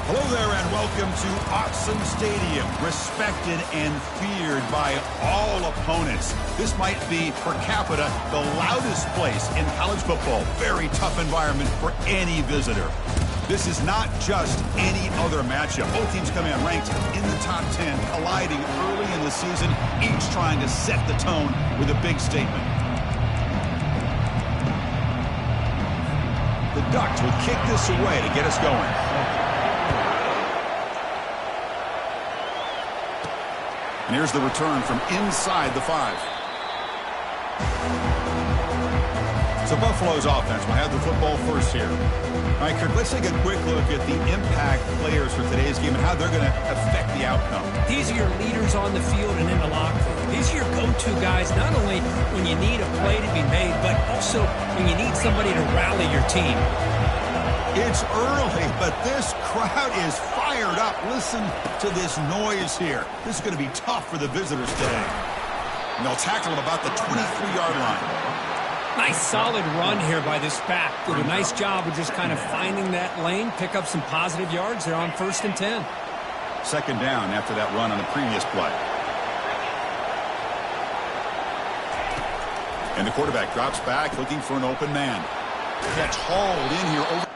Hello there and welcome to Autzen Stadium, respected and feared by all opponents. This might be, per capita, the loudest place in college football. Very tough environment for any visitor. This is not just any other matchup. Both teams come in ranked in the top 10, colliding early in the season, each trying to set the tone with a big statement. The Ducks will kick this away to get us going. And here's the return from inside the 5. So Buffalo's offense will have the football first here. All right, Kirk, let's take a quick look at the impact players for today's game and how they're going to affect the outcome. These are your leaders on the field and in the locker room. These are your go-to guys, not only when you need a play to be made, but also when you need somebody to rally your team. It's early, but this crowd is fired up. Listen to this noise here. This is going to be tough for the visitors today. And they'll tackle him about the 23-yard line. Nice solid run here by this back. Did a nice job of just kind of finding that lane, pick up some positive yards there on 1st and 10. Second down after that run on the previous play. And the quarterback drops back looking for an open man. Gets hauled in here over.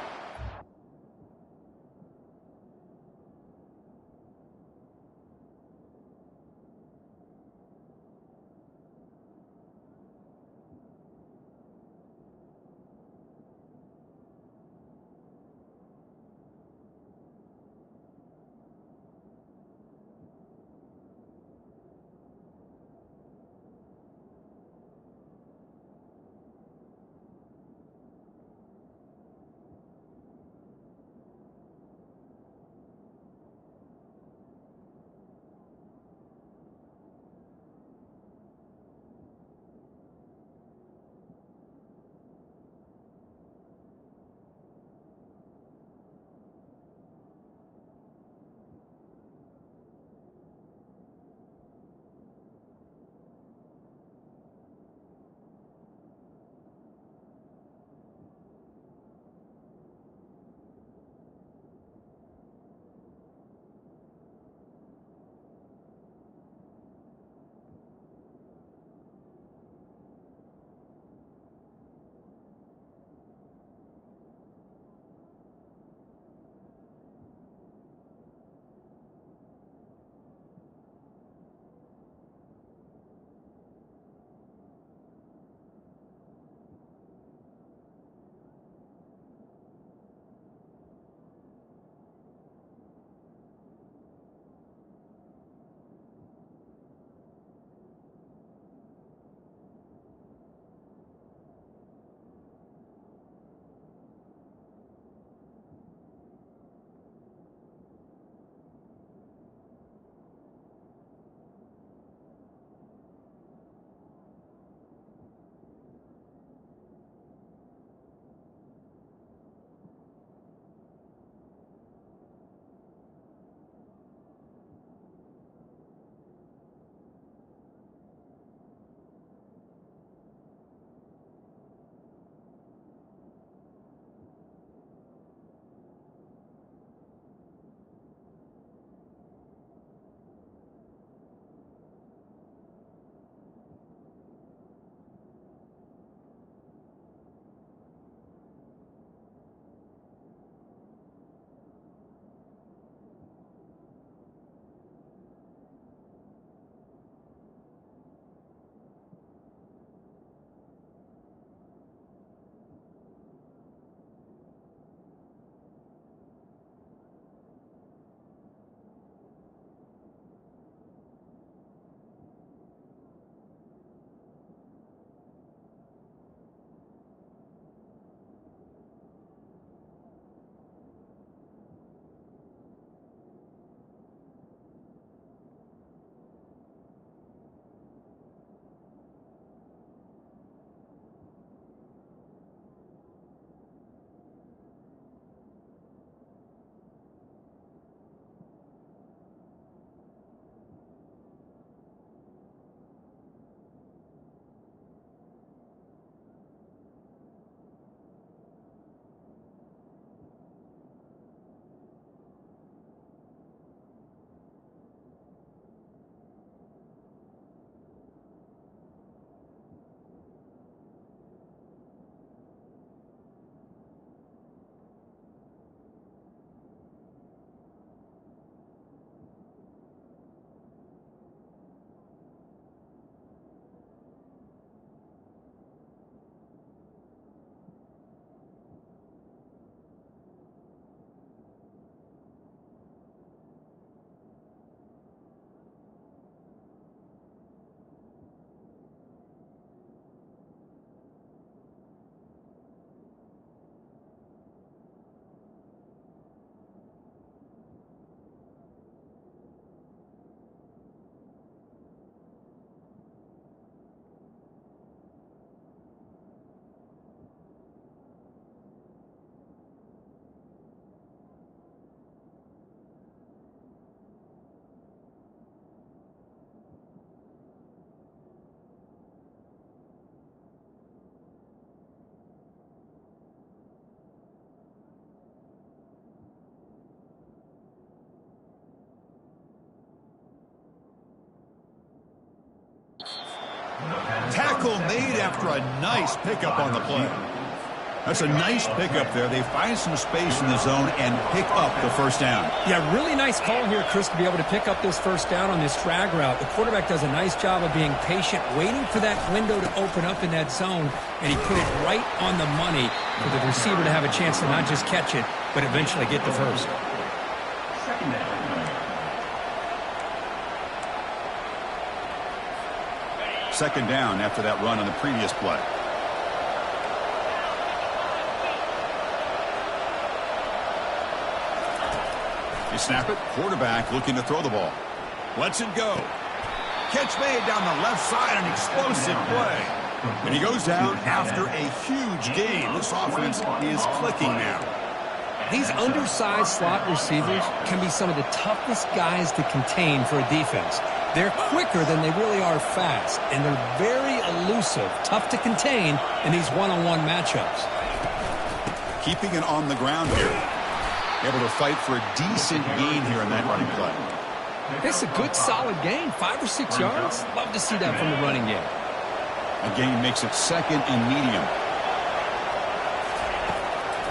Tackle made after a nice pickup on the play. That's a nice pickup there. They find some space in the zone and pick up the first down. Yeah, really nice call here, Chris, to be able to pick up this first down on this drag route. The quarterback does a nice job of being patient, waiting for that window to open up in that zone, and he put it right on the money for the receiver to have a chance to not just catch it, but eventually get the first. Second down after that run on the previous play. You snap it, quarterback looking to throw the ball. Lets it go. Catch made down the left side, an explosive play. And he goes down after a huge gain. This offense is clicking now. These undersized slot receivers can be some of the toughest guys to contain for a defense. They're quicker than they really are fast, and they're very elusive, tough to contain in these one-on-one matchups. Keeping it on the ground here. Able to fight for a decent gain here in that running play. It's a good, solid gain, 5 or 6 yards. Love to see that from the running game. A gain makes it second and medium.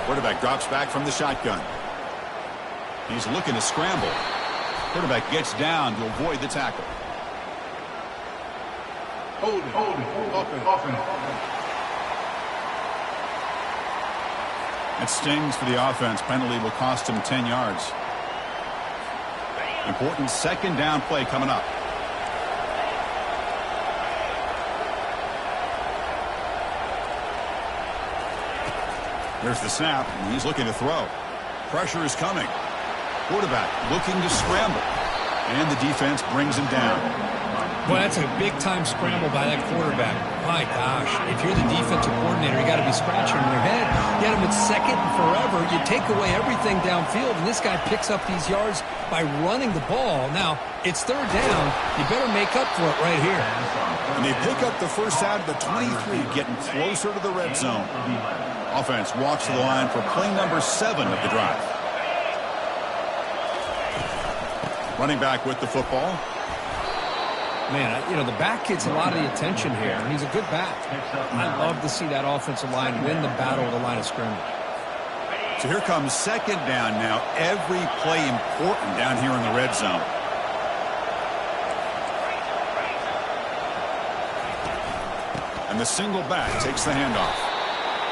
Quarterback drops back from the shotgun. He's looking to scramble. Quarterback gets down to avoid the tackle. Hold it. Offense. It stings for the offense. Penalty will cost him 10 yards. Important second down play coming up. There's the snap, and he's looking to throw. Pressure is coming. Quarterback looking to scramble. And the defense brings him down. Boy, that's a big-time scramble by that quarterback. My gosh, if you're the defensive coordinator, you got to be scratching your head. You had him at second and forever. You take away everything downfield, and this guy picks up these yards by running the ball. Now, it's third down. You better make up for it right here. And they pick up the first out of the 23, getting closer to the red zone. Offense walks to the line for play number 7 of the drive. Running back with the football. Man, you know, the back gets a lot of the attention here, and he's a good back. I love to see that offensive line win the battle of the line of scrimmage. So here comes second down now. Every play important down here in the red zone. And the single back takes the handoff.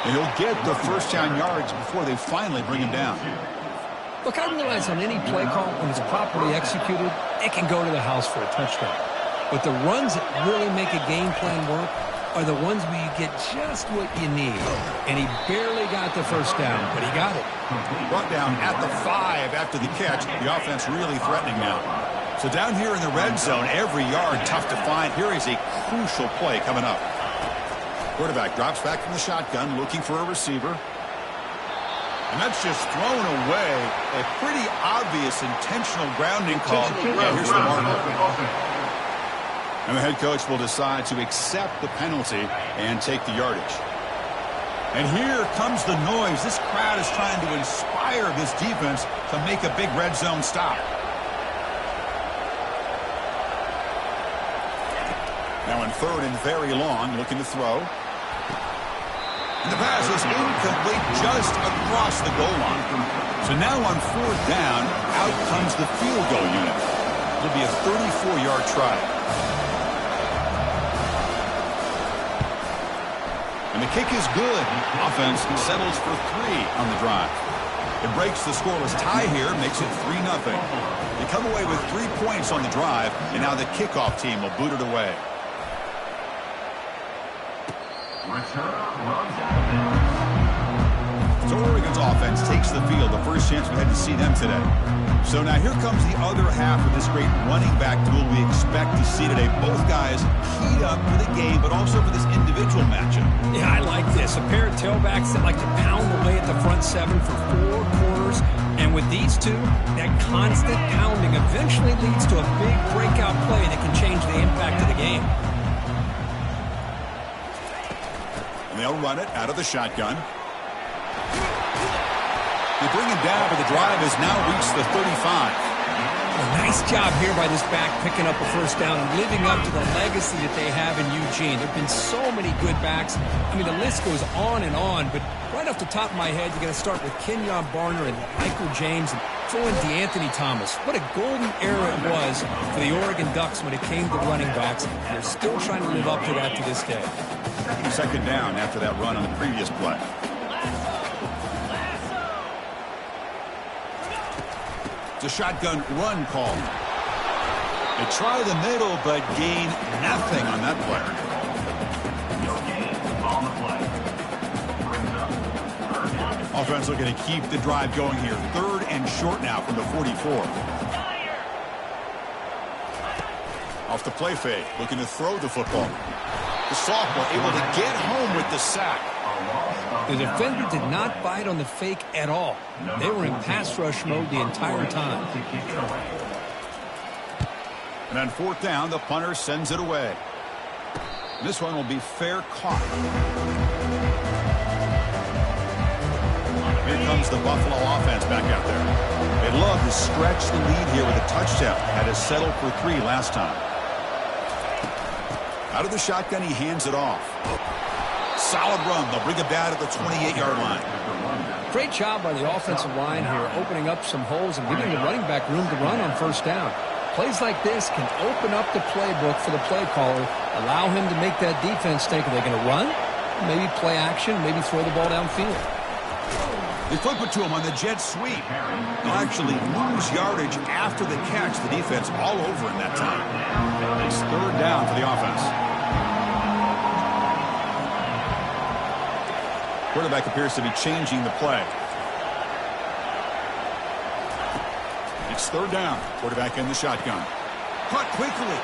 And he'll get the first down yards before they finally bring him down. Look, I realize on any play call, when it's properly executed, it can go to the house for a touchdown. But the runs that really make a game plan work are the ones where you get just what you need. And he barely got the first down, but he got it. Brought down at the 5 after the catch. The offense really threatening now. So down here in the red zone, every yard tough to find. Here is a crucial play coming up. Quarterback drops back from the shotgun, looking for a receiver. And that's just thrown away. A pretty obvious intentional grounding call. Yeah, here's the marker. And the head coach will decide to accept the penalty and take the yardage. And here comes the noise. This crowd is trying to inspire this defense to make a big red zone stop. Now in third and very long, looking to throw. And the pass is incomplete just across the goal line. So now on fourth down, out comes the field goal unit. It'll be a 34-yard try. And the kick is good. Offense settles for 3 on the drive. It breaks the scoreless tie here, makes it 3-0. They come away with 3 points on the drive, and now the kickoff team will boot it away. So Oregon's offense takes the field, the first chance we had to see them today. So now here comes the other half of this great running back duel we expect to see today. Both guys keyed up for the game, but also for this individual matchup. Yeah, I like this. A pair of tailbacks that like to pound away at the front 7 for 4 quarters. And with these two, that constant pounding eventually leads to a big breakout play that can change the impact of the game. And they'll run it out of the shotgun. They bring him down, but the drive has now reached the 35. Nice job here by this back picking up a first down and living up to the legacy that they have in Eugene. There have been so many good backs. I mean, the list goes on and on, but right off the top of my head, you're going to start with Kenyon Barner and Michael James and throw in DeAnthony Thomas. What a golden era it was for the Oregon Ducks when it came to running backs. They're still trying to live up to that to this day. Second down after that run on the previous play. It's a shotgun run call. They try the middle, but gain nothing on that play. Offense looking to keep the drive going here. 3rd and short now from the 44. Off the play fake, looking to throw the football. The sophomore able to get home with the sack. The defender did not bite on the fake at all. They were in pass rush mode the entire time. And on 4th down, the punter sends it away. This one will be fair caught. Here comes the Buffalo offense back out there. They'd love to stretch the lead here with a touchdown. Had to settle for 3 last time. Out of the shotgun, he hands it off. Solid run. They'll bring it down at the 28-yard line. Great job by the offensive line here, opening up some holes and giving the running back room to run on 1st down. Plays like this can open up the playbook for the play caller, allow him to make that defense think, are they going to run? Maybe play action, maybe throw the ball downfield. They flip it to him on the jet sweep. They'll actually lose yardage after the catch. The defense all over in that time. It's 3rd down for the offense. Quarterback appears to be changing the play. It's 3rd down. Quarterback in the shotgun. Caught quickly.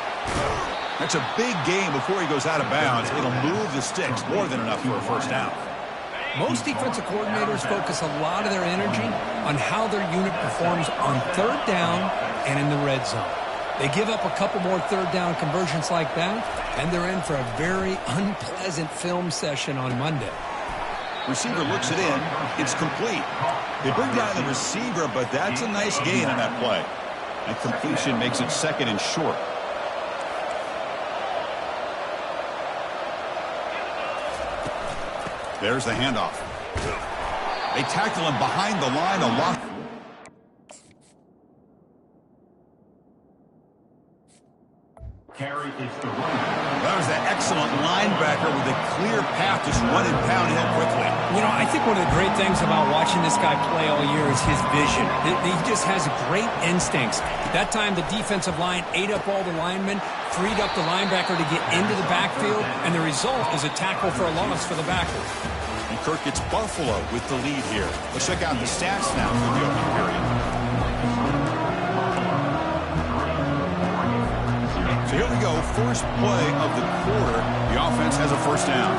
That's a big gain before he goes out of bounds. It'll move the sticks. More than enough for a 1st down. Most defensive coordinators focus a lot of their energy on how their unit performs on 3rd down and in the red zone. They give up a couple more 3rd down conversions like that, and they're in for a very unpleasant film session on Monday. Receiver looks it in. It's complete. They bring down the receiver, but that's a nice gain on that play. And completion makes it 2nd and short. There's the handoff. They tackle him behind the line a lot. That was an excellent linebacker with a clear path, just running downhill quickly. You know, I think one of the great things about watching this guy play all year is his vision. He just has great instincts. That time, the defensive line ate up all the linemen, freed up the linebacker to get into the backfield, and the result is a tackle for a loss for the backer. And Kirk gets Buffalo with the lead here. Let's check out the stats now for the opening period. So here we go, first play of the quarter. The offense has a 1st down.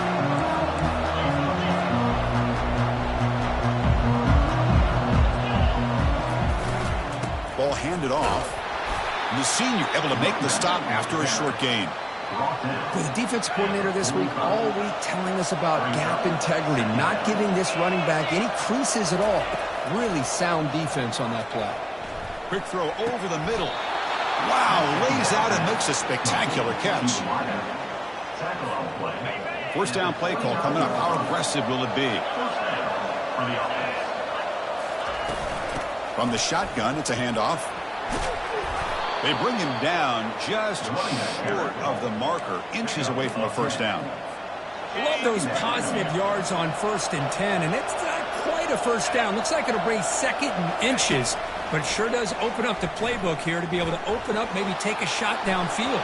Ball handed off. And the senior able to make the stop after a short gain. With the defense coordinator this week, all week telling us about gap integrity, not giving this running back any creases at all. Really sound defense on that play. Quick throw over the middle. Wow, lays out and makes a spectacular catch. 1st down play call coming up. How aggressive will it be? From the shotgun, it's a handoff. They bring him down just short of the marker, inches away from a 1st down. Love those positive yards on 1st and 10, and it's not quite a 1st down. Looks like it'll bring 2nd and inches. But it sure does open up the playbook here to be able to open up, maybe take a shot downfield.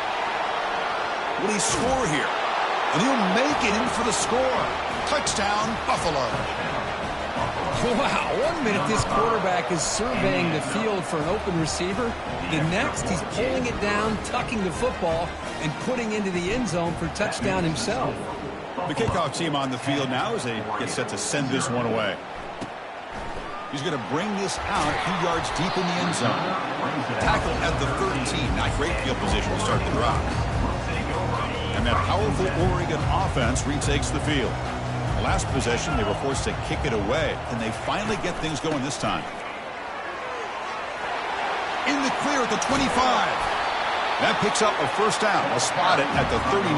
Will he score here? And he'll make it in for the score. Touchdown, Buffalo. Wow, 1 minute this quarterback is surveying the field for an open receiver. The next, he's pulling it down, tucking the football, and putting into the end zone for touchdown himself. The kickoff team on the field now as they get set to send this one away. He's going to bring this out a few yards deep in the end zone. Tackle at the 13. Not great field position to start the drive. And that powerful Oregon offense retakes the field. The last possession, they were forced to kick it away, and they finally get things going this time. In the clear at the 25. That picks up a first down. They'll spot it at the 39.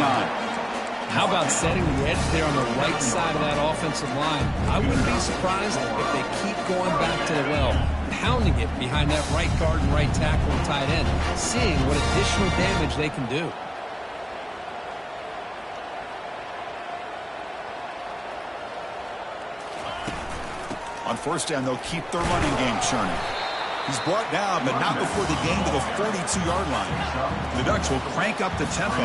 How about setting the edge there on the right side of that offensive line? I wouldn't be surprised if they keep going back to the well, pounding it behind that right guard and right tackle and tight end, seeing what additional damage they can do. On first down, they'll keep their running game churning. He's brought down, but not before the gain to the 42-yard line. The Ducks will crank up the tempo.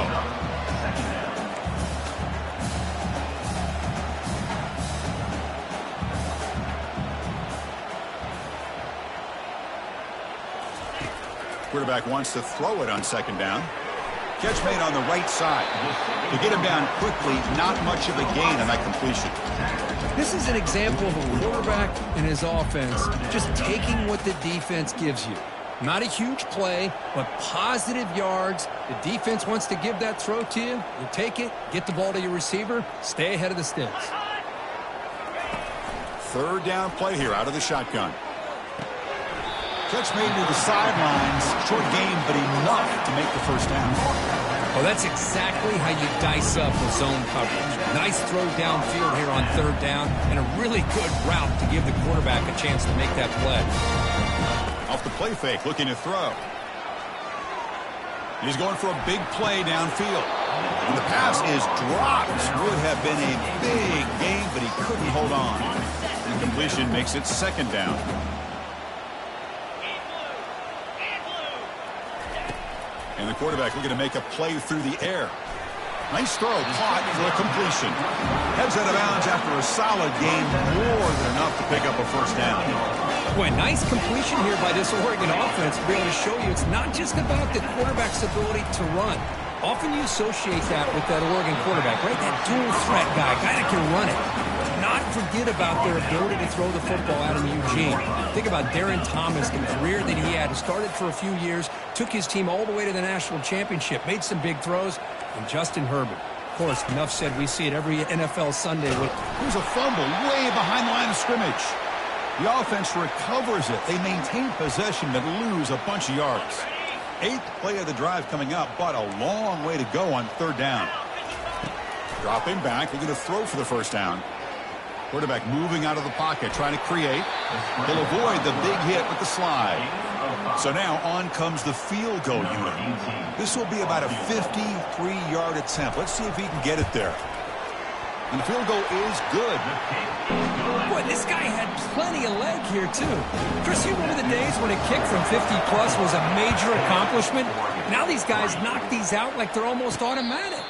Quarterback wants to throw it on second down. Catch made on the right side. To get him down quickly, not much of a gain on that completion. This is an example of a quarterback and his offense just taking what the defense gives you. Not a huge play, but positive yards. The defense wants to give that throw to you. You take it, get the ball to your receiver, stay ahead of the sticks. Third down play here out of the shotgun. Catch made to the sidelines. Short game, but enough to make the first down. Well, that's exactly how you dice up a zone coverage. Nice throw downfield here on third down, and a really good route to give the quarterback a chance to make that play. Off the play fake, looking to throw. He's going for a big play downfield. And the pass is dropped. Would have been a big gain, but he couldn't hold on. Incompletion makes it second down. And the quarterback looking to make a play through the air. Nice throw, caught for a completion. Heads out of bounds after a solid gain, more than enough to pick up a first down. Boy, nice completion here by this Oregon offense to be able to show you it's not just about the quarterback's ability to run. Often you associate that with that Oregon quarterback, right? That dual threat guy that can run it. Not forget about their ability to throw the football out in Eugene. Think about Darren Thomas, the career that he had. Started for a few years, took his team all the way to the national championship, made some big throws, and Justin Herbert. Of course, enough said, we see it every NFL Sunday. There's a fumble way behind the line of scrimmage. The offense recovers it. They maintain possession but lose a bunch of yards. 8th play of the drive coming up, but a long way to go on third down. Dropping back, they're going to throw for the first down. Quarterback moving out of the pocket, trying to create. They'll avoid the big hit with the slide. So now on comes the field goal unit. This will be about a 53-yard attempt. Let's see if he can get it there. And the field goal is good. Boy, this guy had plenty of leg here, too. Chris, you remember the days when a kick from 50-plus was a major accomplishment? Now these guys knock these out like they're almost automatic.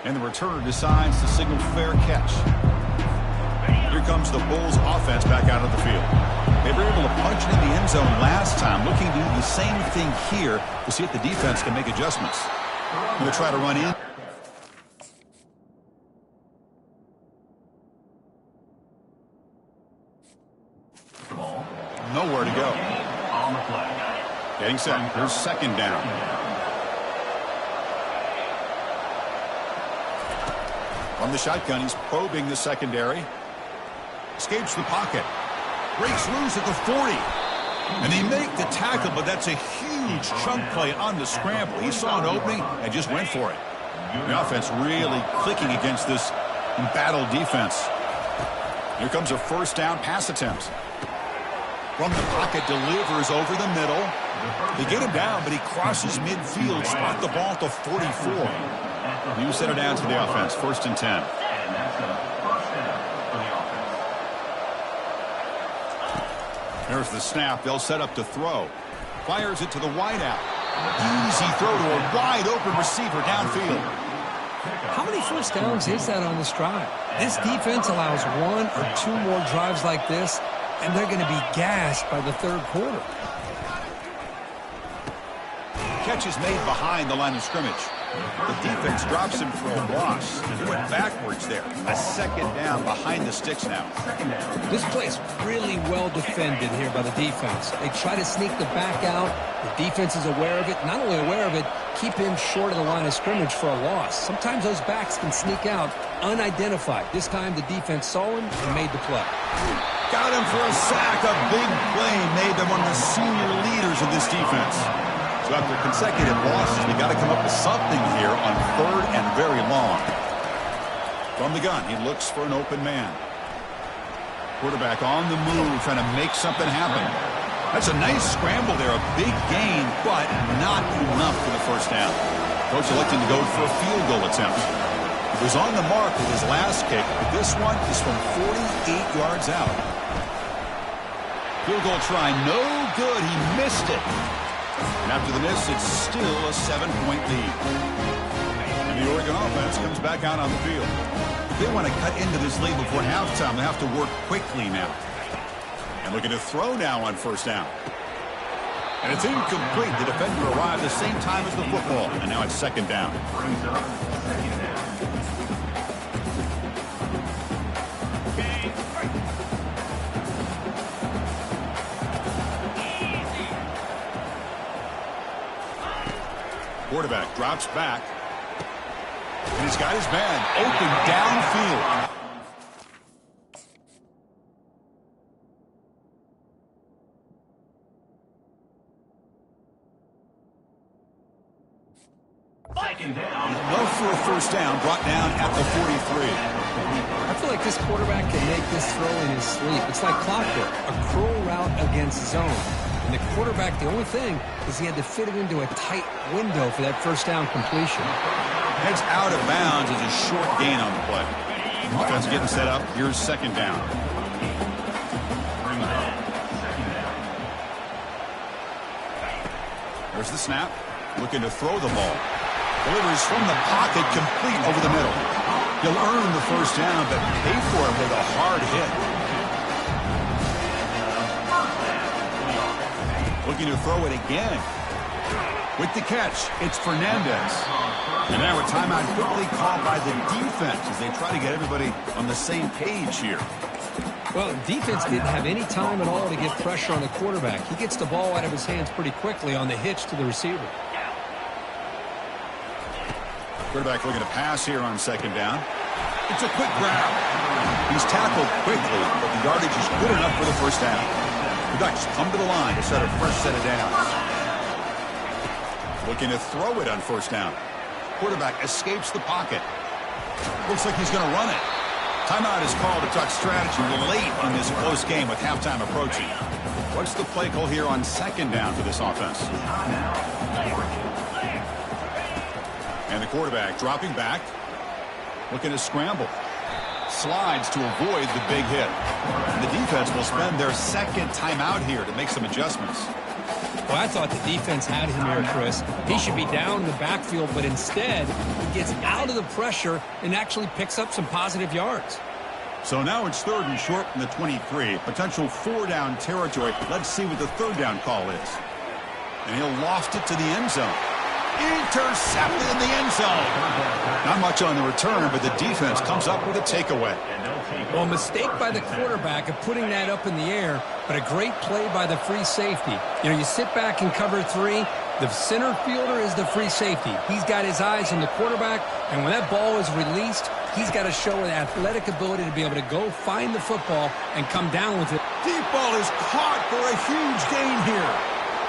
And the returner decides to signal fair catch. Here comes the Bulls offense back out of the field. They were able to punch it in the end zone last time, looking to do the same thing here to see if the defense can make adjustments. Going to try to run in. Nowhere to go. Getting set. Here's second down. From the shotgun, he's probing the secondary. Escapes the pocket. Breaks loose at the 40. And they make the tackle, but that's a huge chunk play on the scramble. He saw an opening and just went for it. The offense really clicking against this embattled defense. Here comes a first down pass attempt. From the pocket, delivers over the middle. They get him down, but he crosses midfield, spot the ball at the 44. You set it down to the offense, 1st and 10. There's the snap. They'll set up to throw. Fires it to the wideout. Easy throw to a wide-open receiver downfield. How many first downs is that on this drive? This defense allows 1 or 2 more drives like this, and they're going to be gassed by the third quarter. Catch is made behind the line of scrimmage. The defense drops him for a loss. He went backwards there. A second down behind the sticks now. This play's really well defended here by the defense. They try to sneak the back out. The defense is aware of it. Not only aware of it, keep him short of the line of scrimmage for a loss. Sometimes those backs can sneak out unidentified. This time the defense saw him and made the play. Got him for a sack. A big play made by one of the senior leaders of this this defense. So after consecutive losses, they got to come up with something here on 3rd and very long. From the gun, he looks for an open man. Quarterback on the move, trying to make something happen. That's a nice scramble there, a big gain, but not enough for the first down. Coach electing to go for a field goal attempt. He was on the mark with his last kick, but this one is from 48 yards out. Field goal try, no good. He missed it. And after the miss, it's still a 7-point lead. And the Oregon offense comes back out on the field. If they want to cut into this lead before halftime, they have to work quickly now. And looking to throw now on first down. And it's incomplete. The defender arrived at the same time as the football. And now it's second down. Quarterback drops back. And he's got his man open downfield. Love for a first down, brought down at the 43. I feel like this quarterback can make this throw in his sleep. It's like clockwork, a curl route against zone. And the quarterback, the only thing is he had to fit it into a tight window for that first down completion. Heads out of bounds as a short gain on the play. Offense getting set up. Here's second down. There's the snap. Looking to throw the ball. Delivers from the pocket, complete over the middle. He'll earn the first down, but pay for it with a hard hit. Looking to throw it again. With the catch, it's Fernandez. And now a timeout quickly called by the defense as they try to get everybody on the same page here. Well, defense didn't have any time at all to get pressure on the quarterback. He gets the ball out of his hands pretty quickly on the hitch to the receiver. Quarterback looking to pass here on second down. It's a quick grab. He's tackled quickly, but the yardage is good enough for the first down. The Ducks come to the line to set a fresh set of downs. Looking to throw it on first down. Quarterback escapes the pocket. Looks like he's going to run it. Timeout is called to Duck strategy late in this close game with halftime approaching. What's the play call here on second down for this offense? And the quarterback dropping back. Looking to scramble. Slides to avoid the big hit. And the defense will spend their second timeout here to make some adjustments. Well, I thought the defense had him here, Chris. He should be down in the backfield, but instead he gets out of the pressure and actually picks up some positive yards. So now it's third and short from the 23. Potential four-down territory. Let's see what the third down call is. And he'll loft it to the end zone. Intercepted in the end zone. Not much on the return, but the defense comes up with a takeaway. Well, a mistake by the quarterback of putting that up in the air, but a great play by the free safety. You know, you sit back in cover three, the center fielder is the free safety. He's got his eyes on the quarterback, and when that ball is released, he's got to show an athletic ability to be able to go find the football and come down with it. Deep ball is caught for a huge gain here.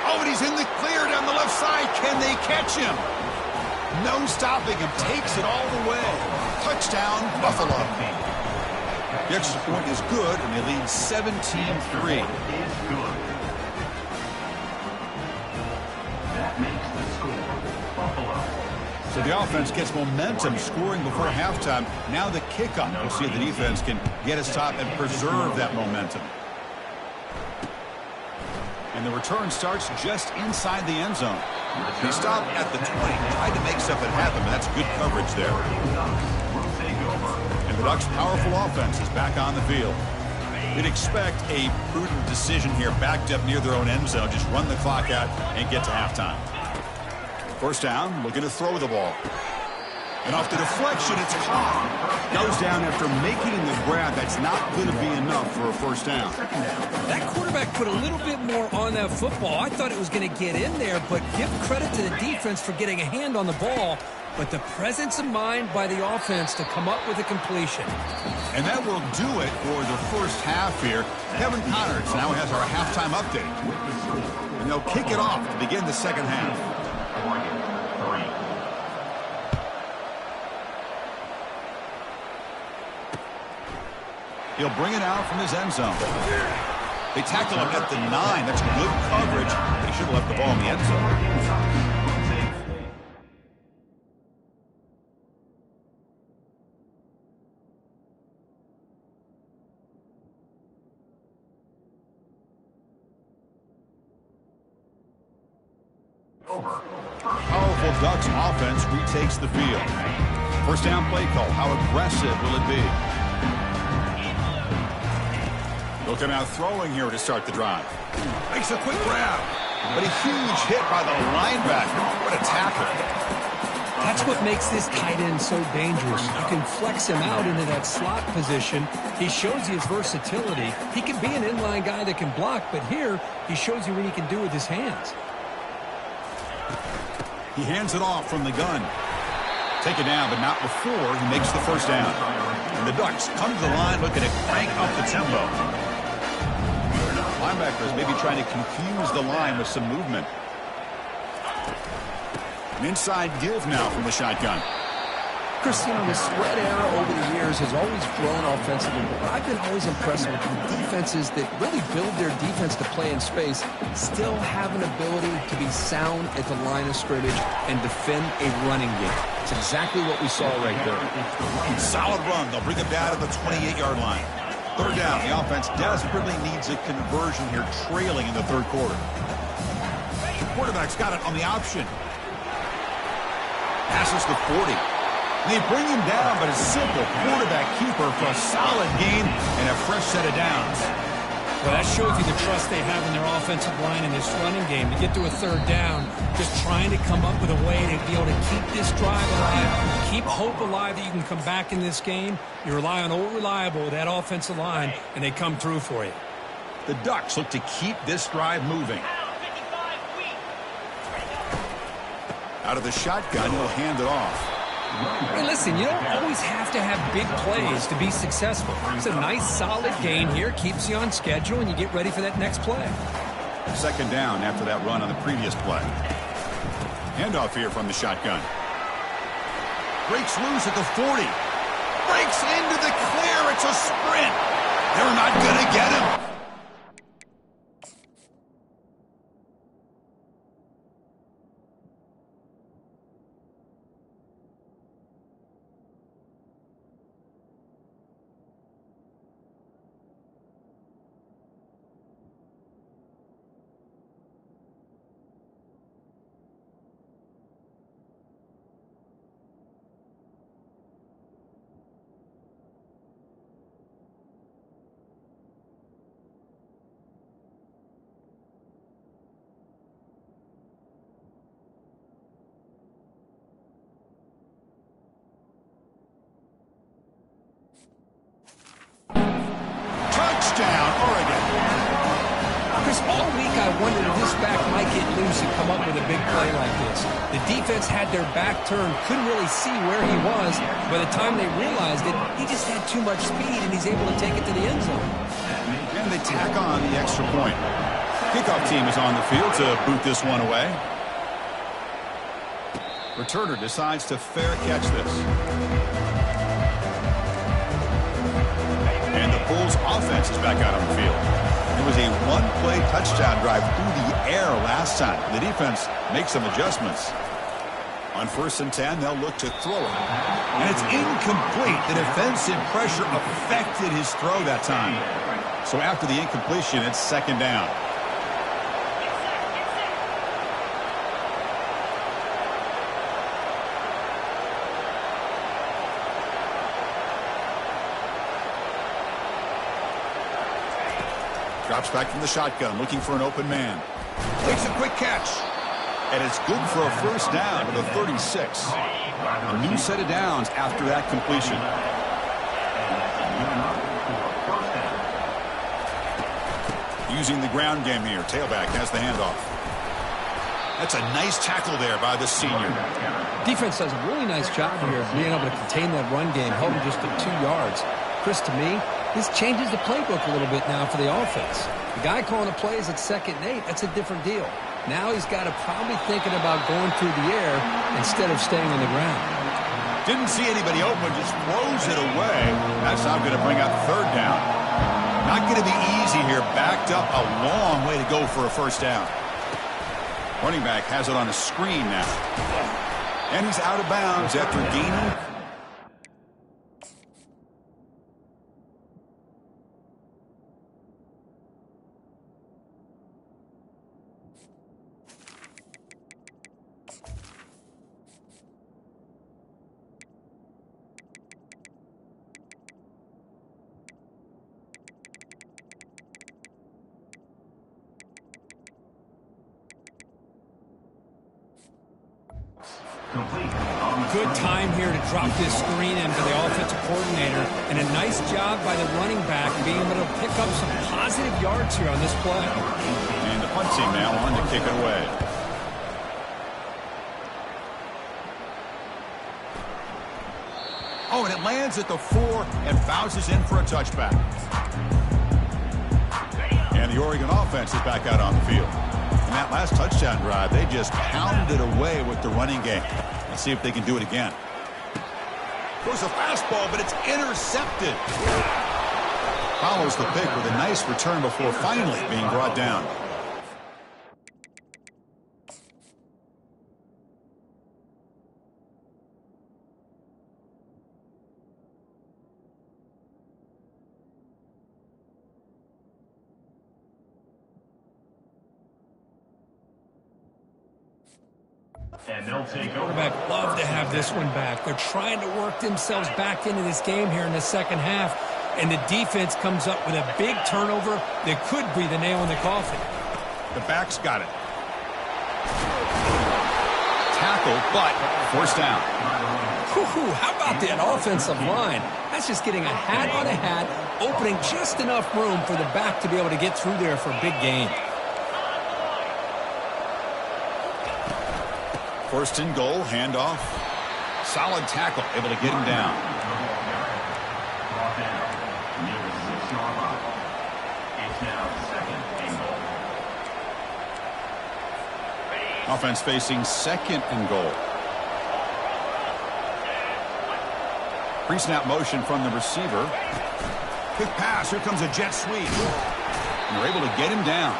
Oh, and he's in the clear down the left side. Can they catch him? No stopping him. Takes it all the way. Touchdown, Buffalo. The extra point is good, and they lead 17-3. So the offense gets momentum, scoring before halftime. Now the kickoff. We'll see if the defense can get a stop and preserve that momentum. And the return starts just inside the end zone. He stopped at the 20, tried to make something happen, but that's good coverage there. And the Ducks' powerful offense is back on the field. You'd expect a prudent decision here, backed up near their own end zone. Just run the clock out and get to halftime. First down, looking to throw the ball. And off the deflection, it's caught. Goes down after making the grab. That's not going to be enough for a first down. That quarterback put a little bit more on that football. I thought it was going to get in there, but give credit to the defense for getting a hand on the ball. But the presence of mind by the offense to come up with a completion. And that will do it for the first half here. Kevin Connors now has our halftime update. and they'll kick it off to begin the second half. He'll bring it out from his end zone. They tackle him at the 9. That's good coverage, but he should have left the ball in the end zone. Powerful Ducks offense retakes the field. First down play call. How aggressive will it be? They'll come out throwing here to start the drive. Makes a quick grab, but a huge hit by the linebacker. What a tackle. That's what makes this tight end so dangerous. You can flex him out into that slot position. He shows you his versatility. He can be an inline guy that can block, but here he shows you what he can do with his hands. He hands it off from the gun. Take it down, but not before he makes the first down. And the Ducks come to the line looking to crank up the tempo. Linebackers maybe trying to confuse the line with some movement. An inside give now from the shotgun. Chris, the spread era over the years has always grown offensively, but I've been always impressed with the defenses that really build their defense to play in space, still have an ability to be sound at the line of scrimmage and defend a running game. It's exactly what we saw right there. Solid run. They'll bring it down to the 28-yard line. Third down. The offense desperately needs a conversion here, trailing in the third quarter. The quarterback's got it on the option. Passes the 40. They bring him down, but a simple quarterback keeper for a solid gain and a fresh set of downs. Well, that shows you the trust they have in their offensive line in this running game. To get to a third down, just trying to come up with a way to be able to keep this drive alive, keep hope alive that you can come back in this game. You rely on old reliable, that offensive line, and they come through for you. The Ducks look to keep this drive moving. Out of the shotgun, he'll hand it off. Hey, listen, you don't always have to have big plays to be successful. It's a nice, solid gain here, keeps you on schedule, and you get ready for that next play. Second down after that run on the previous play. Handoff here from the shotgun. Breaks loose at the 40. Breaks into the clear. It's a sprint. They're not going to get him. Touchdown, Oregon. Chris, all week I wondered if this back might get loose and come up with a big play like this. The defense had their back turned, couldn't really see where he was. By the time they realized it, he just had too much speed, and he's able to take it to the end zone. And they tack on the extra point. Kickoff team is on the field to boot this one away. Returner decides to fair catch this. And the Bulls offense is back out on the field. It was a one-play touchdown drive through the air last time. The defense makes some adjustments. On 1st and 10, they'll look to throw it. And it's incomplete. The defensive pressure affected his throw that time. So after the incompletion, it's second down. Drops back from the shotgun, looking for an open man. Takes a quick catch. And it's good for a first down to the 36. A new set of downs after that completion. Using the ground game here. Tailback has the handoff. That's a nice tackle there by the senior. Defense does a really nice job here of being able to contain that run game, held him just to 2 yards. Chris, to me, This changes the playbook a little bit now for the offense. The guy calling the plays at 2nd and 8, that's a different deal. Now he's got to probably thinking about going through the air instead of staying on the ground. Didn't see anybody open, just throws it away. That's now going to bring up 3rd down. Not going to be easy here. Backed up a long way to go for a 1st down. Running back has it on a screen now. And he's out of bounds after gaining. Good time here to drop this screen in for the offensive coordinator, and a nice job by the running back being able to pick up some positive yards here on this play. And the punt team now on to kick it away. Oh, and it lands at the 4 and bounces in for a touchback. And the Oregon offense is back out on the field. In that last touchdown drive, they just pounded away with the running game. Let's see if they can do it again. Goes a fastball, but it's intercepted. Follows the pick with a nice return before finally being brought down. And they'll take over. Quarterback love to have this one back. They're trying to work themselves back into this game here in the 2nd half, and the defense comes up with a big turnover that could be the nail in the coffin. The back's got it. Tackle, but 1st down. How about that offensive line? That's just getting a hat on a hat, opening just enough room for the back to be able to get through there for a big gain. 1st and goal, handoff. Solid tackle, able to get him down. Offense facing 2nd and goal. Pre-snap motion from the receiver. Quick pass, here comes a jet sweep. And they're able to get him down.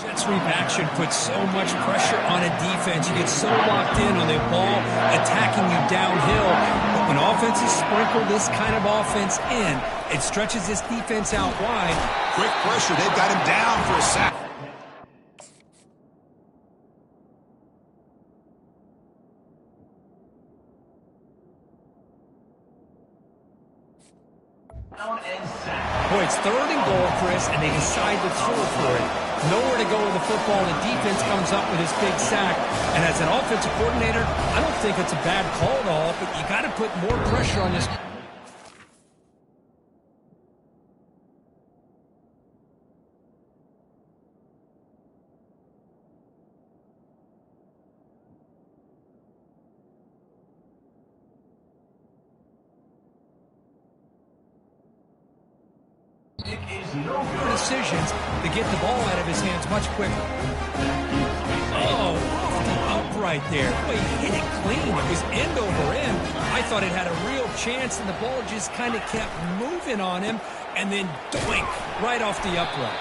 Jet sweep action puts so much pressure on a defense. You get so locked in on the ball attacking you downhill. But when offenses sprinkle this kind of offense in, it stretches this defense out wide. Quick pressure. They've got him down for a sack. Boy, it's 3rd and goal, Chris, and they decide to throw for it. Nowhere to go with the football, and the defense comes up with this big sack. And as an offensive coordinator, I don't think it's a bad call at all, but you got to put more pressure on this. Decisions to get the ball out of his hands much quicker. Oh, off the upright there. Boy, he hit it clean. It was end over end. I thought it had a real chance, and the ball just kind of kept moving on him, and then doink, right off the upright.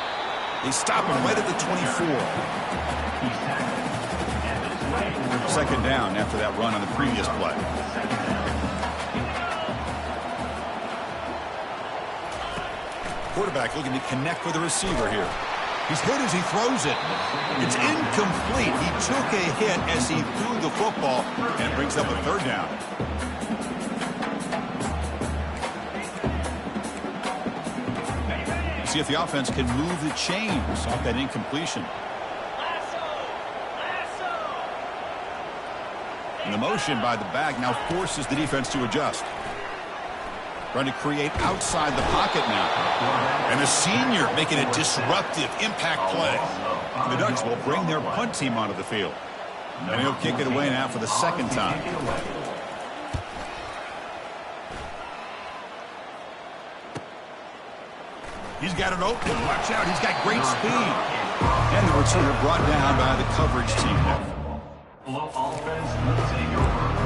They stop him right at the 24. 2nd down after that run on the previous play. Quarterback looking to connect with the receiver here. He's hit as he throws it. It's incomplete. He took a hit as he threw the football, and it brings up a 3rd down. See if the offense can move the chains off that incompletion. And the motion by the back now forces the defense to adjust. Trying to create outside the pocket now. And the senior making a disruptive impact play. The Ducks will bring their punt team onto the field. And he'll kick it away now for the second time. He's got it open. Watch out. He's got great speed. And the returner brought down by the coverage team there. The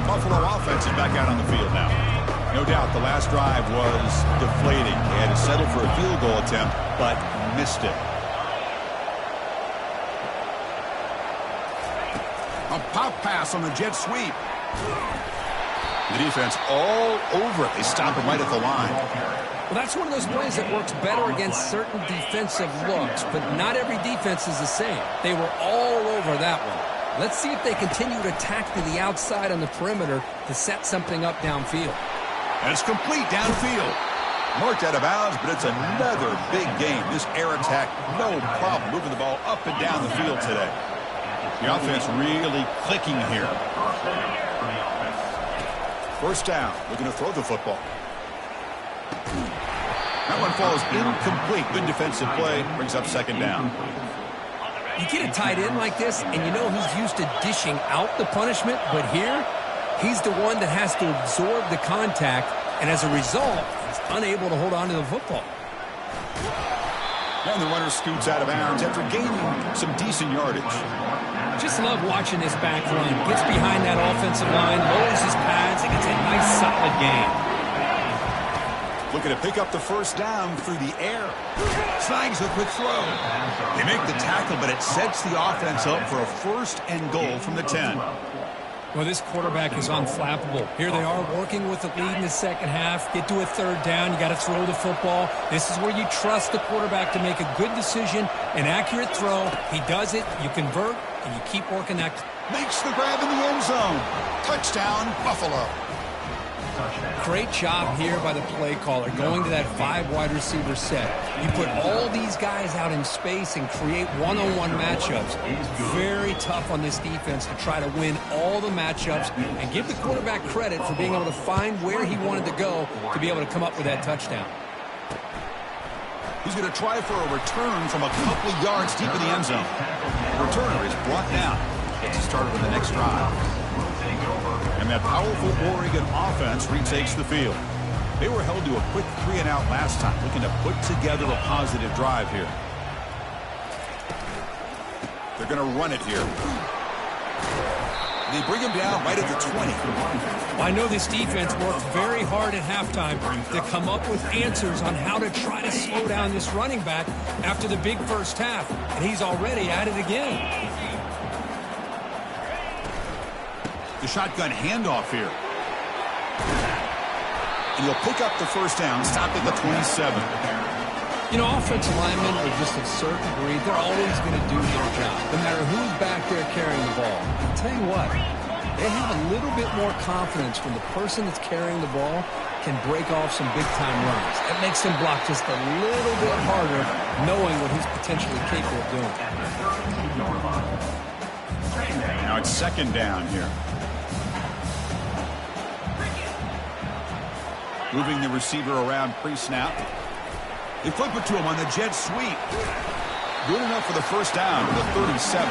Buffalo offense is back out on the field now. No doubt the last drive was deflating. They had to settle for a field goal attempt, but missed it. A pop pass on the jet sweep. The defense all over it. They stop him right at the line. Well, that's one of those plays that works better against certain defensive looks, but not every defense is the same. They were all over that one. Let's see if they continue to attack to the outside on the perimeter to set something up downfield. And it's complete downfield. Marked out of bounds, but it's another big game. This air attack, no problem moving the ball up and down the field today. The offense really clicking here. First down, looking to throw the football. That one falls incomplete. Good defensive play. Brings up second down. You get a tight end like this, and you know he's used to dishing out the punishment, but here, he's the one that has to absorb the contact, and as a result, he's unable to hold on to the football. And the runner scoots out of bounds after gaining some decent yardage. Just love watching this back run. Gets behind that offensive line, lowers his pads, and gets a nice solid gain. Looking to pick up the first down through the air. Snags a quick throw. They make the tackle, but it sets the offense up for a first and goal from the 10. Well, this quarterback is unflappable. Here they are working with the lead in the second half. Get to a third down. You got to throw the football. This is where you trust the quarterback to make a good decision, an accurate throw. He does it. You convert, and you keep working that. Makes the grab in the end zone. Touchdown, Buffalo. Great job here by the play caller, going to that 5 wide receiver set. You put all these guys out in space and create one-on-one matchups. Very tough on this defense to try to win all the matchups and give the quarterback credit for being able to find where he wanted to go to be able to come up with that touchdown. He's going to try for a return from a couple of yards deep in the end zone. The returner is brought down. Gets started with the next drive. And that powerful Oregon offense retakes the field. They were held to a quick 3-and-out last time, looking to put together a positive drive here. They're going to run it here. They bring him down right at the 20. Well, I know this defense worked very hard at halftime to come up with answers on how to try to slow down this running back after the big first half, and he's already at it again. The shotgun handoff here. And he'll pick up the first down, stop at the 27. You know, offensive linemen are just a certain breed. They're always going to do their job, no matter who's back there carrying the ball. I'll tell you what, they have a little bit more confidence when the person that's carrying the ball can break off some big-time runs. That makes them block just a little bit harder, knowing what he's potentially capable of doing. Now it's second down here. Moving the receiver around pre-snap. They flip it to him on the jet sweep. Good enough for the first down to the 37.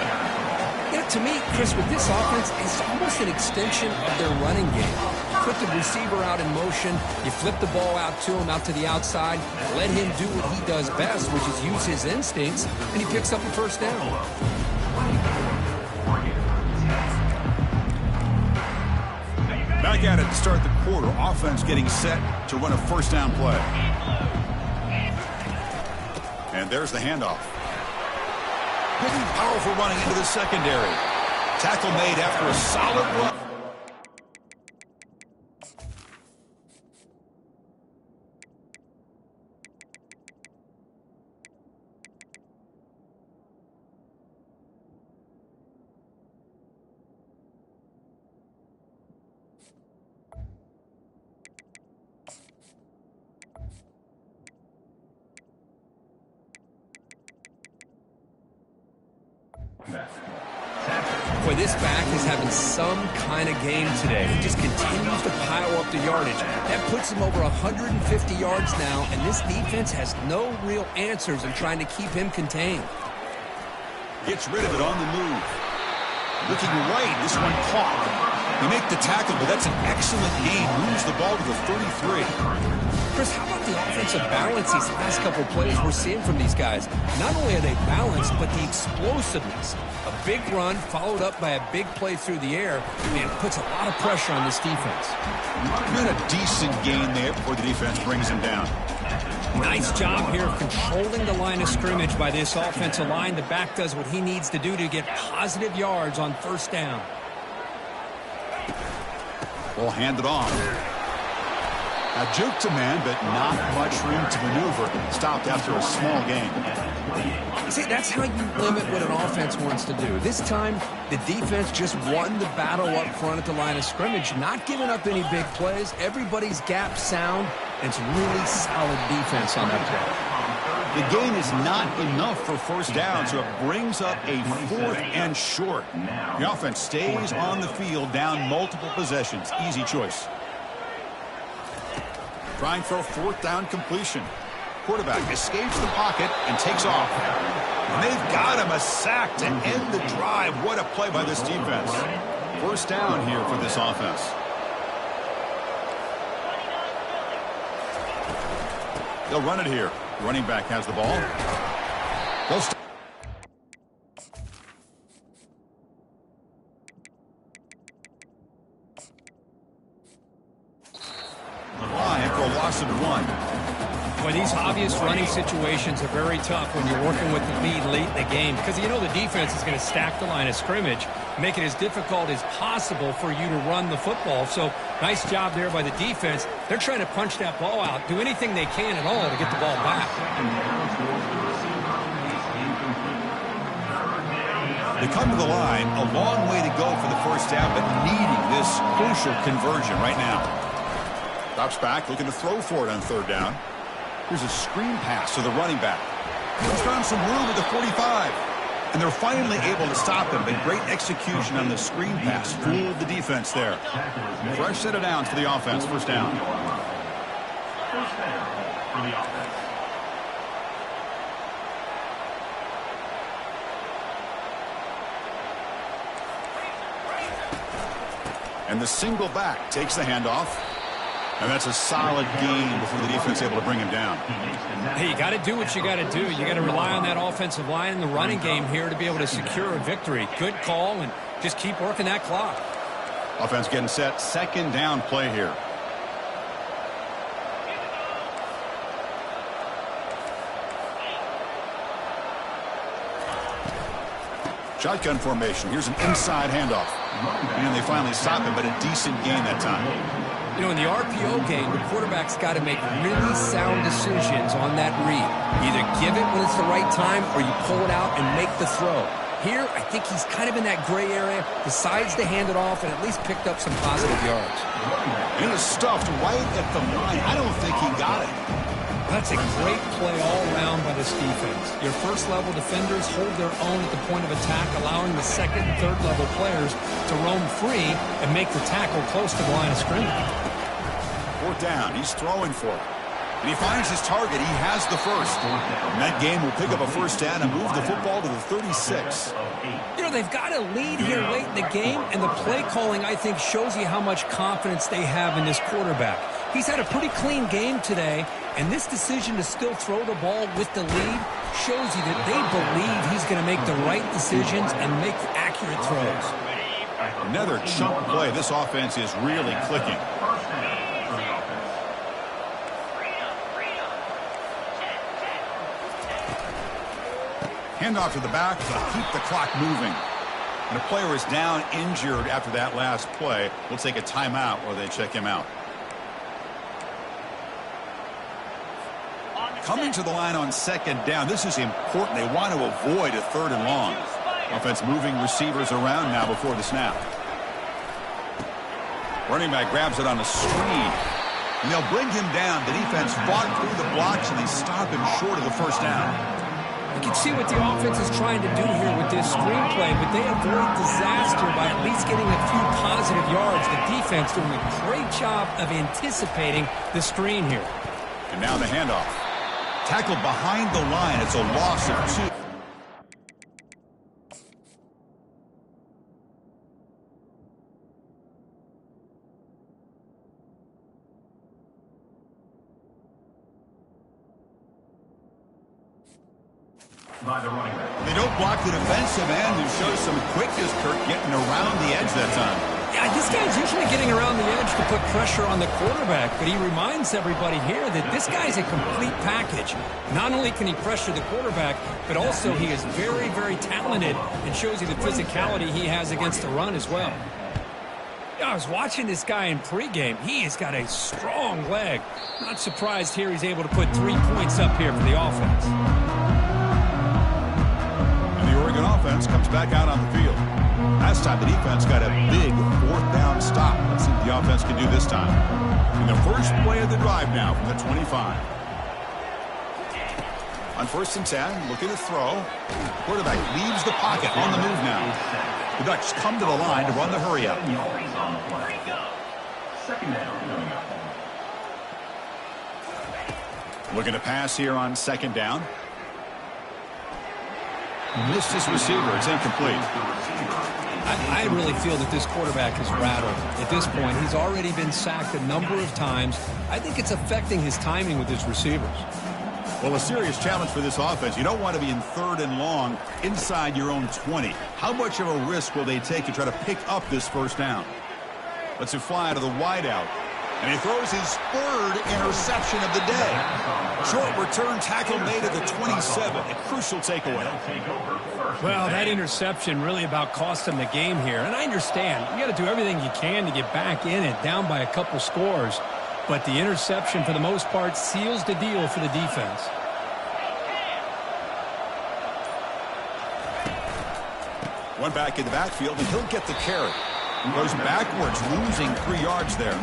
You know, to me, Chris, with this offense, it's almost an extension of their running game. You put the receiver out in motion, you flip the ball out to him, out to the outside, let him do what he does best, which is use his instincts, and he picks up the first down. Back at it to start the quarter. Offense getting set to run a first down play. And there's the handoff. Big and powerful running into the secondary. Tackle made after a solid run. Boy, this back is having some kind of game today. He just continues to pile up the yardage. That puts him over 150 yards now, and this defense has no real answers in trying to keep him contained. Gets rid of it on the move. Looking right, this one caught. They make the tackle, but that's an excellent gain. Moves the ball to the 33. Chris, how about the offensive balance these last couple plays we're seeing from these guys? Not only are they balanced, but the explosiveness. A big run followed up by a big play through the air. Man, it puts a lot of pressure on this defense. Got a decent gain there before the defense brings him down. Nice job here of controlling the line of scrimmage by this offensive line. The back does what he needs to do to get positive yards on first down. Ball handed off. A juke to man, but not much room to maneuver. Stopped after a small gain. See, that's how you limit what an offense wants to do. This time, the defense just won the battle up front at the line of scrimmage, not giving up any big plays. Everybody's gap sound. It's really solid defense on that play. The gain is not enough for first down, so it brings up a 4th and short. The offense stays on the field, down multiple possessions. Easy choice. Trying for a 4th down completion. Quarterback escapes the pocket and takes off. And they've got him a sack to end the drive. What a play by this defense. First down here for this offense. They'll run it here. The running back has the ball. Line for a loss of 1. Boy, these obvious running situations are very tough when you're working with the lead late in the game because you know the defense is going to stack the line of scrimmage, make it as difficult as possible for you to run the football. So nice job there by the defense. They're trying to punch that ball out, do anything they can at all to get the ball back. They come to the line, a long way to go for the first down, but needing this crucial conversion right now. Drops back, looking to throw for it on 3rd down. Here's a screen pass to the running back. He's found some room at the 45. And they're finally able to stop him. But great execution on the screen pass. Fooled the defense there. Fresh set of downs for the offense. First down. First down for the offense. And the single back takes the handoff. And that's a solid gain before the defense able to bring him down. Hey, you got to do what you got to do. You got to rely on that offensive line in the running game here to be able to secure a victory. Good call, and just keep working that clock. Offense getting set. 2nd down play here. Shotgun formation. Here's an inside handoff. And they finally stop him, but a decent gain that time. You know, in the RPO game, the quarterback's got to make really sound decisions on that read. Either give it when it's the right time or you pull it out and make the throw. Here, I think he's kind of in that gray area, decides to hand it off and at least picked up some positive yards. And he is stuffed right at the line. I don't think he got it. That's a great play all around by this defense. Your first-level defenders hold their own at the point of attack, allowing the second and third-level players to roam free and make the tackle close to the line of scrimmage. 4th down. He's throwing for it. And he finds his target. He has the first. And that game will pick up a first down and move the football to the 36. You know, they've got a lead here late in the game, and the play calling, I think, shows you how much confidence they have in this quarterback. He's had a pretty clean game today, and this decision to still throw the ball with the lead shows you that they believe he's going to make the right decisions and make accurate throws. Another chunk play. This offense is really clicking. Handoff to the back to keep the clock moving. And a player is down injured after that last play. We'll take a timeout while they check him out. Coming to the line on 2nd down. This is important. They want to avoid a 3rd and long. Offense moving receivers around now before the snap. Running back grabs it on a screen. And they'll bring him down. The defense fought through the blocks and they stop him short of the first down. You can see what the offense is trying to do here with this screenplay, but they avoid disaster by at least getting a few positive yards. The defense doing a great job of anticipating the screen here. And now the handoff. Tackled behind the line. It's a loss of 2. By the running back. They don't block the defensive end, who shows some quickness, Kirk, getting around the edge that time. Yeah, this guy's usually getting around the edge to put pressure on the quarterback, but he reminds everybody here that this guy's a complete package. Not only can he pressure the quarterback, but also he is very, very talented and shows you the physicality he has against the run as well. Yeah, I was watching this guy in pregame. He has got a strong leg. Not surprised here he's able to put 3 points up here for the offense. The Oregon offense comes back out on the field. Last time the defense got a big 4th down stop. Let's see what the offense can do this time. In the first play of the drive now from the 25. On 1st and 10, looking to throw. Quarterback leaves the pocket on the move now. The Ducks come to the line to run the hurry up. Second down. Looking to pass here on 2nd down. Missed his receiver. It's incomplete. I really feel that this quarterback is rattled. At this point, he's already been sacked a number of times. I think it's affecting his timing with his receivers. Well, a serious challenge for this offense. You don't want to be in 3rd and long inside your own 20. How much of a risk will they take to try to pick up this 1st down? Let's it fly to the wideout. And he throws his 3rd interception of the day. Short return tackle made at the 27. A crucial takeaway. Well, that interception really about cost him the game here. And I understand. You got to do everything you can to get back in it, down by a couple scores. But the interception, for the most part, seals the deal for the defense. One back in the backfield, and he'll get the carry. Goes backwards, losing 3 yards there.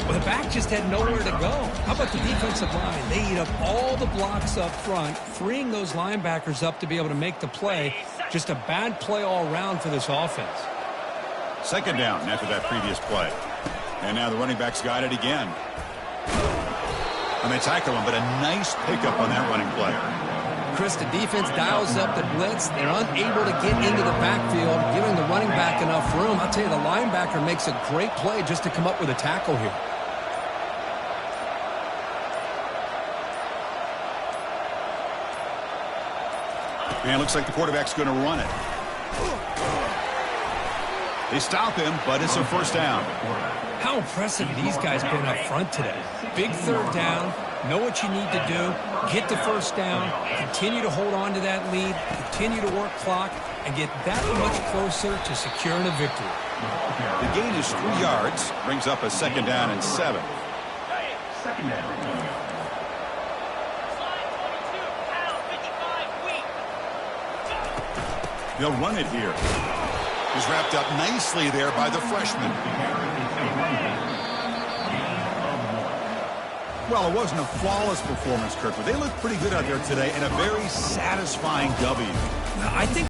Well, the back just had nowhere to go. How about the defensive line? They eat up all the blocks up front, freeing those linebackers up to be able to make the play. Just a bad play all around for this offense. 2nd down after that previous play. And now the running back's got it again. And they tackle him, but a nice pickup on that running play. Chris, the defense dials up the blitz. They're unable to get into the backfield, giving the running back enough room. I'll tell you, the linebacker makes a great play just to come up with a tackle here. And it looks like the quarterback's going to run it. They stop him, but it's a 1st down. How impressive these guys been up front today. Big 3rd down. Know what you need to do. Get the 1st down. Continue to hold on to that lead. Continue to work clock. And get that much closer to securing a victory. The gain is 3 yards. Brings up a 2nd down and 7. Second down. They'll run it here. He's wrapped up nicely there by the freshman. Well, it wasn't a flawless performance, Kirk, but they looked pretty good out there today and a very satisfying W. I think